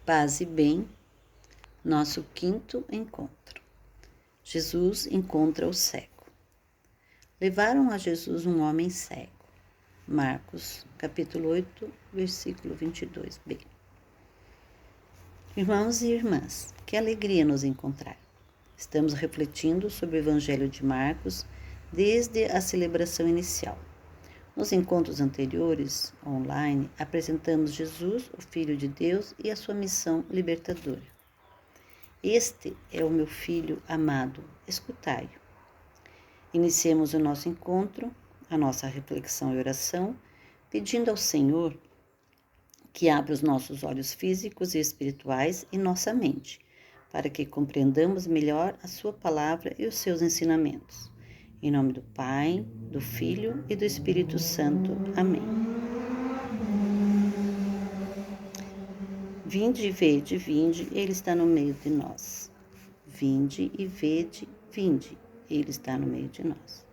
Paz e bem, nosso quinto encontro. Jesus encontra o cego. Levaram a Jesus um homem cego. Marcos, capítulo 8, versículo 22b. Irmãos e irmãs, que alegria nos encontrar. Estamos refletindo sobre o Evangelho de Marcos desde a celebração inicial. Nos encontros anteriores, online, apresentamos Jesus, o Filho de Deus, e a sua missão libertadora. Este é o meu Filho amado, escutai-o. Iniciemos o nosso encontro, a nossa reflexão e oração, pedindo ao Senhor que abra os nossos olhos físicos e espirituais e nossa mente, para que compreendamos melhor a sua palavra e os seus ensinamentos. Em nome do Pai, do Filho e do Espírito Santo. Amém. Vinde e vede, vinde, Ele está no meio de nós. Vinde e vede, vinde, Ele está no meio de nós.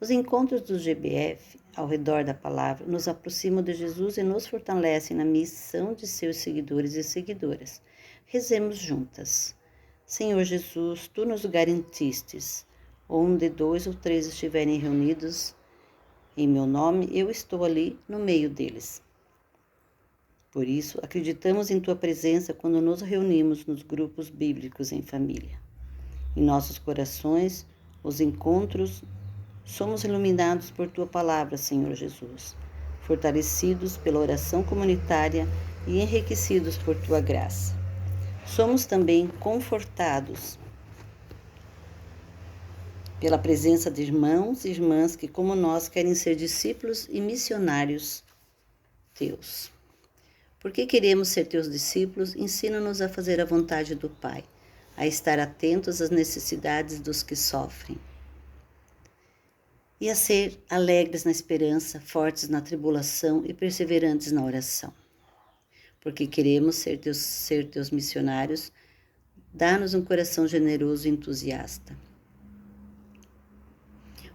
Os encontros do GBF, ao redor da palavra, nos aproximam de Jesus e nos fortalecem na missão de seus seguidores e seguidoras. Rezemos juntas. Senhor Jesus, Tu nos garantistes, onde 2 ou 3 estiverem reunidos em meu nome, eu estou ali no meio deles. Por isso, acreditamos em Tua presença quando nos reunimos nos grupos bíblicos em família. Em nossos corações, os encontros, somos iluminados por Tua palavra, Senhor Jesus, fortalecidos pela oração comunitária e enriquecidos por Tua graça. Somos também confortados pela presença de irmãos e irmãs que, como nós, querem ser discípulos e missionários Teus. Porque queremos ser Teus discípulos, ensina-nos a fazer a vontade do Pai, a estar atentos às necessidades dos que sofrem e a ser alegres na esperança, fortes na tribulação e perseverantes na oração. Porque queremos ser teus missionários, dá-nos um coração generoso e entusiasta.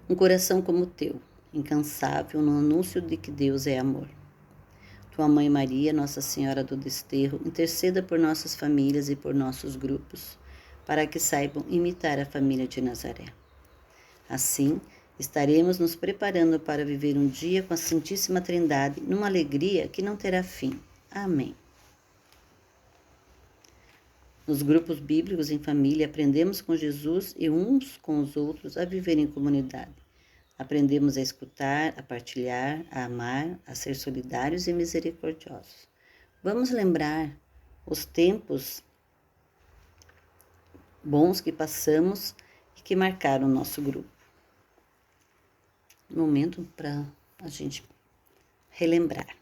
Um coração como o Teu, incansável no anúncio de que Deus é amor. Tua Mãe Maria, Nossa Senhora do Desterro, interceda por nossas famílias e por nossos grupos, para que saibam imitar a família de Nazaré. Assim, estaremos nos preparando para viver um dia com a Santíssima Trindade, numa alegria que não terá fim. Amém. Nos grupos bíblicos em família, aprendemos com Jesus e uns com os outros a viver em comunidade. Aprendemos a escutar, a partilhar, a amar, a ser solidários e misericordiosos. Vamos lembrar os tempos bons que passamos e que marcaram o nosso grupo. Momento para a gente relembrar.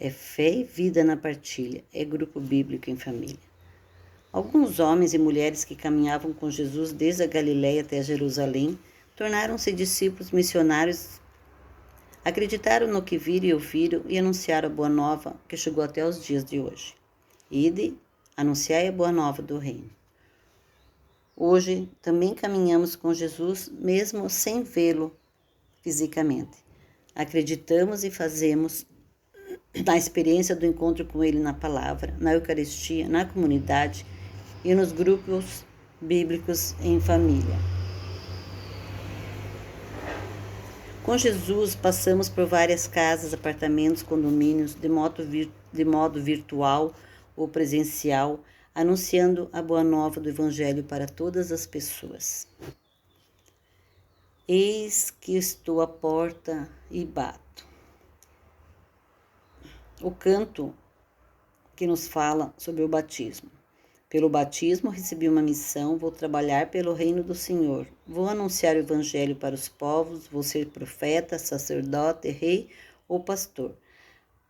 É fé e vida na partilha, é grupo bíblico em família. Alguns homens e mulheres que caminhavam com Jesus desde a Galileia até Jerusalém tornaram-se discípulos missionários, acreditaram no que viram e ouviram e anunciaram a boa nova que chegou até os dias de hoje. Ide, anunciai a boa nova do reino. Hoje também caminhamos com Jesus, mesmo sem vê-lo fisicamente. Acreditamos e fazemos na experiência do encontro com Ele na palavra, na Eucaristia, na comunidade e nos grupos bíblicos em família. Com Jesus, passamos por várias casas, apartamentos, condomínios, de modo virtual ou presencial, anunciando a boa nova do Evangelho para todas as pessoas. Eis que estou à porta e bato. O canto que nos fala sobre o batismo. Pelo batismo recebi uma missão, vou trabalhar pelo reino do Senhor. Vou anunciar o Evangelho para os povos, vou ser profeta, sacerdote, rei ou pastor.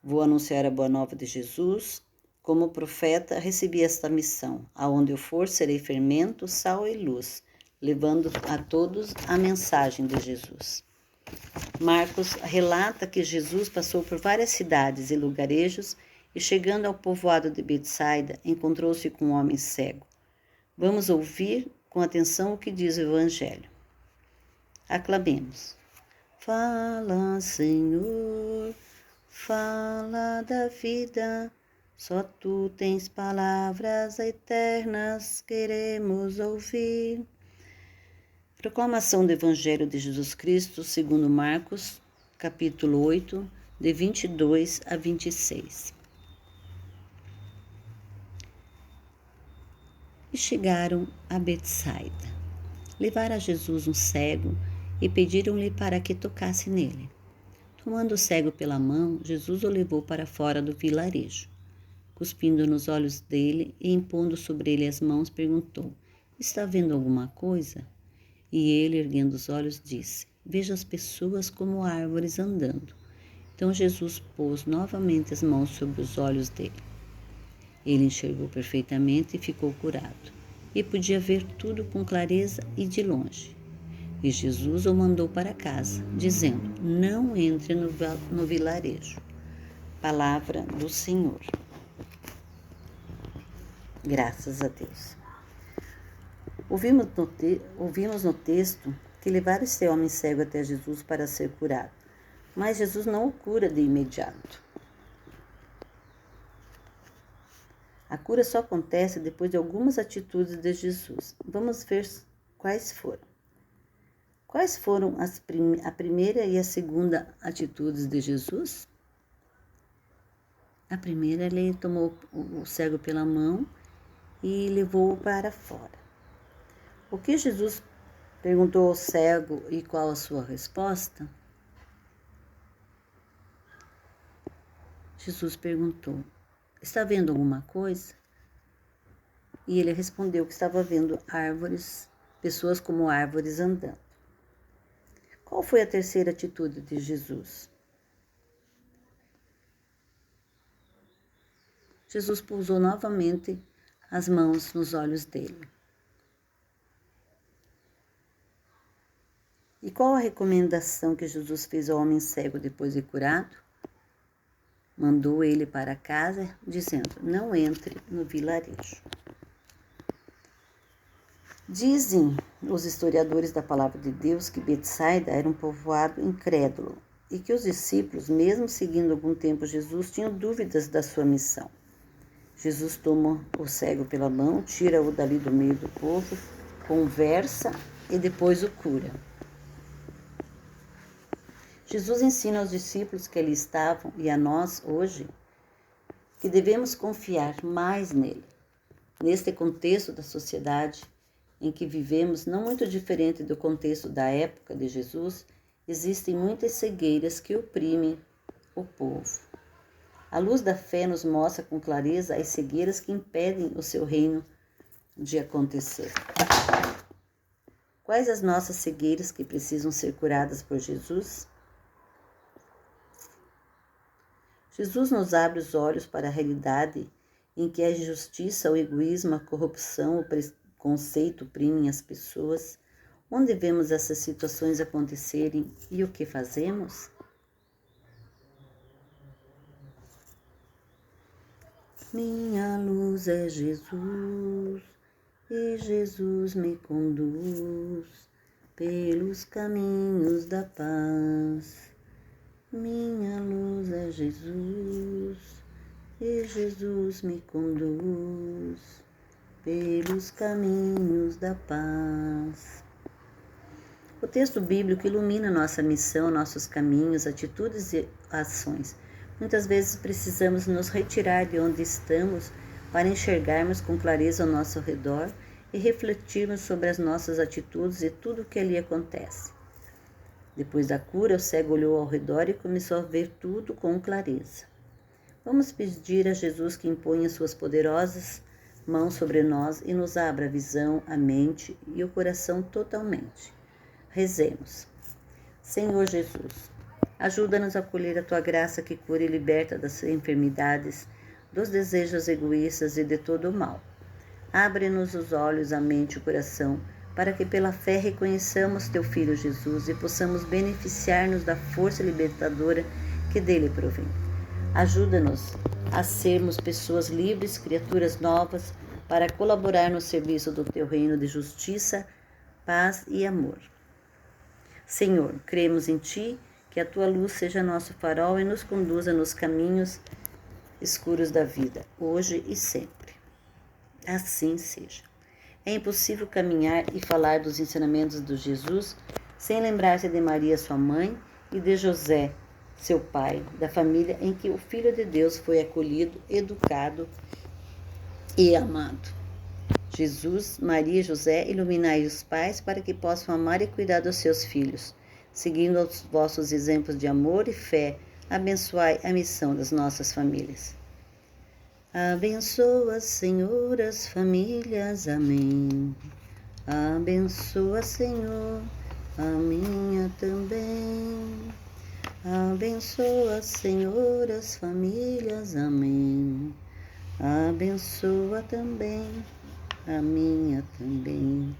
Vou anunciar a boa nova de Jesus. Como profeta, recebi esta missão. Aonde eu for, serei fermento, sal e luz, levando a todos a mensagem de Jesus. Marcos relata que Jesus passou por várias cidades e lugarejos e chegando ao povoado de Betsaida, encontrou-se com um homem cego. Vamos ouvir com atenção o que diz o Evangelho. Aclamemos. Fala, Senhor, fala da vida, só Tu tens palavras eternas, queremos ouvir. Proclamação do Evangelho de Jesus Cristo, segundo Marcos, capítulo 8, de 22 a 26. E chegaram a Betsaida. Levaram a Jesus um cego e pediram-lhe para que tocasse nele. Tomando o cego pela mão, Jesus o levou para fora do vilarejo. Cuspindo nos olhos dele e impondo sobre ele as mãos, perguntou: Está vendo alguma coisa? E ele, erguendo os olhos, disse: Vejo as pessoas como árvores andando. Então Jesus pôs novamente as mãos sobre os olhos dele. Ele enxergou perfeitamente e ficou curado, e podia ver tudo com clareza e de longe. E Jesus o mandou para casa, dizendo: Não entre no vilarejo. Palavra do Senhor. Graças a Deus. Ouvimos no texto que levaram esse homem cego até Jesus para ser curado, mas Jesus não o cura de imediato. A cura só acontece depois de algumas atitudes de Jesus. Vamos ver quais foram. Quais foram a primeira e a segunda atitudes de Jesus? A primeira, ele tomou o cego pela mão e levou-o para fora. O que Jesus perguntou ao cego e qual a sua resposta? Jesus perguntou: Está vendo alguma coisa? E ele respondeu que estava vendo pessoas como árvores andando. Qual foi a terceira atitude de Jesus? Jesus pousou novamente as mãos nos olhos dele. E qual a recomendação que Jesus fez ao homem cego depois de curado? Mandou ele para casa, dizendo: Não entre no vilarejo. Dizem os historiadores da palavra de Deus que Betsaida era um povoado incrédulo e que os discípulos, mesmo seguindo algum tempo Jesus, tinham dúvidas da sua missão. Jesus toma o cego pela mão, tira-o dali do meio do povo, conversa e depois o cura. Jesus ensina aos discípulos que ali estavam e a nós hoje que devemos confiar mais nele. Neste contexto da sociedade em que vivemos, não muito diferente do contexto da época de Jesus, existem muitas cegueiras que oprimem o povo. A luz da fé nos mostra com clareza as cegueiras que impedem o seu reino de acontecer. Quais as nossas cegueiras que precisam ser curadas por Jesus? Jesus nos abre os olhos para a realidade em que a injustiça, o egoísmo, a corrupção, o preconceito oprimem as pessoas. Onde vemos essas situações acontecerem e o que fazemos? Minha luz é Jesus, e Jesus me conduz pelos caminhos da paz. Minha luz é Jesus, e Jesus me conduz pelos caminhos da paz. O texto bíblico ilumina nossa missão, nossos caminhos, atitudes e ações. Muitas vezes precisamos nos retirar de onde estamos para enxergarmos com clareza ao nosso redor e refletirmos sobre as nossas atitudes e tudo o que ali acontece. Depois da cura, o cego olhou ao redor e começou a ver tudo com clareza. Vamos pedir a Jesus que imponha suas poderosas mãos sobre nós e nos abra a visão, a mente e o coração totalmente. Rezemos. Senhor Jesus, ajuda-nos a acolher a Tua graça que cura e liberta das enfermidades, dos desejos egoístas e de todo o mal. Abre-nos os olhos, a mente e o coração, para que pela fé reconheçamos Teu Filho Jesus e possamos beneficiar-nos da força libertadora que dele provém. Ajuda-nos a sermos pessoas livres, criaturas novas, para colaborar no serviço do teu reino de justiça, paz e amor. Senhor, cremos em ti, que a tua luz seja nosso farol e nos conduza nos caminhos escuros da vida, hoje e sempre. Assim seja. É impossível caminhar e falar dos ensinamentos de Jesus sem lembrar-se de Maria, sua mãe, e de José, seu pai, da família em que o Filho de Deus foi acolhido, educado e amado. Jesus, Maria e José, iluminai os pais para que possam amar e cuidar dos seus filhos. Seguindo os vossos exemplos de amor e fé, abençoai a missão das nossas famílias. Abençoa, Senhor, as famílias. Amém. Abençoa, Senhor, a minha também. Abençoa, Senhor, as famílias. Amém. Abençoa também a minha também.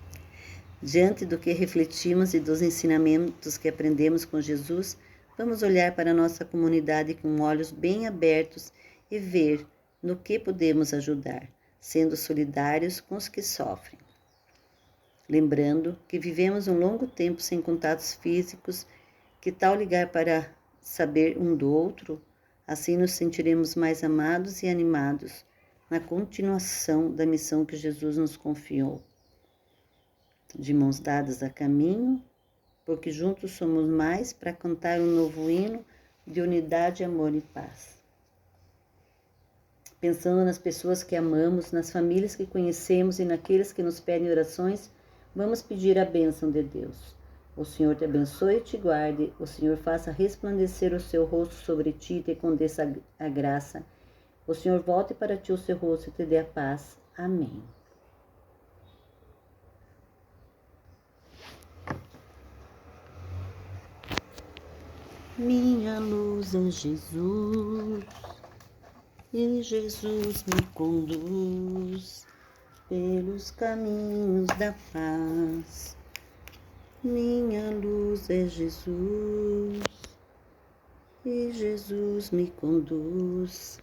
Diante do que refletimos e dos ensinamentos que aprendemos com Jesus, vamos olhar para a nossa comunidade com olhos bem abertos e ver no que podemos ajudar, sendo solidários com os que sofrem. Lembrando que vivemos um longo tempo sem contatos físicos, que tal ligar para saber um do outro? Assim nos sentiremos mais amados e animados na continuação da missão que Jesus nos confiou. De mãos dadas a caminho, porque juntos somos mais para cantar um novo hino de unidade, amor e paz. Pensando nas pessoas que amamos, nas famílias que conhecemos e naqueles que nos pedem orações, vamos pedir a bênção de Deus. O Senhor te abençoe e te guarde, o Senhor faça resplandecer o seu rosto sobre ti e te condeça a graça. O Senhor volte para ti o seu rosto e te dê a paz. Amém. Minha luz é Jesus, e Jesus me conduz pelos caminhos da paz. Minha luz é Jesus, e Jesus me conduz.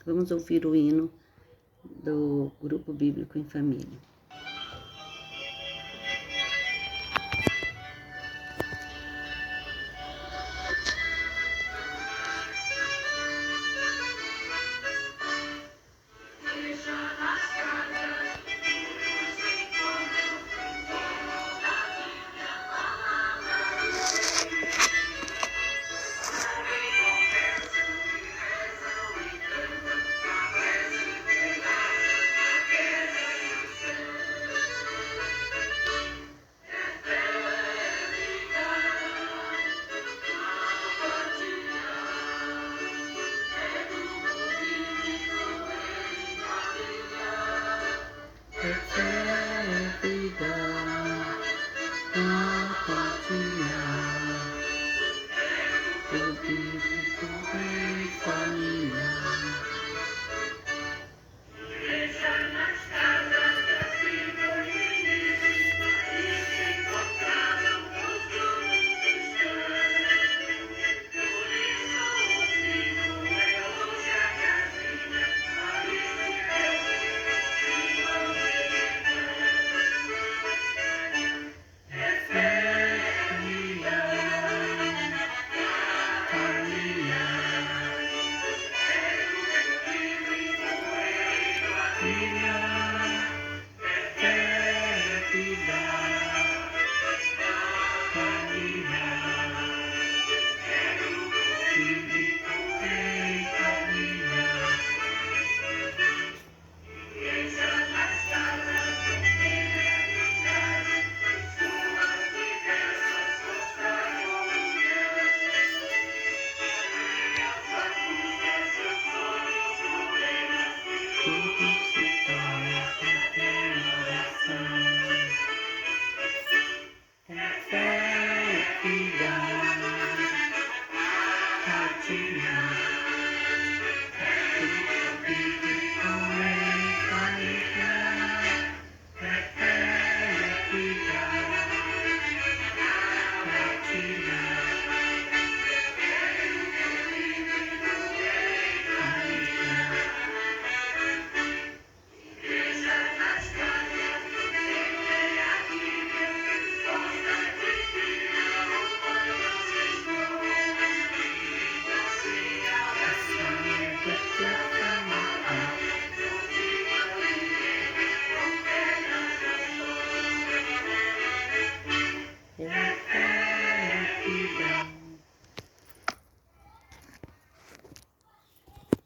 Vamos ouvir o hino do Grupo Bíblico em Família.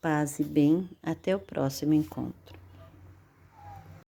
Paz e bem, até o próximo encontro.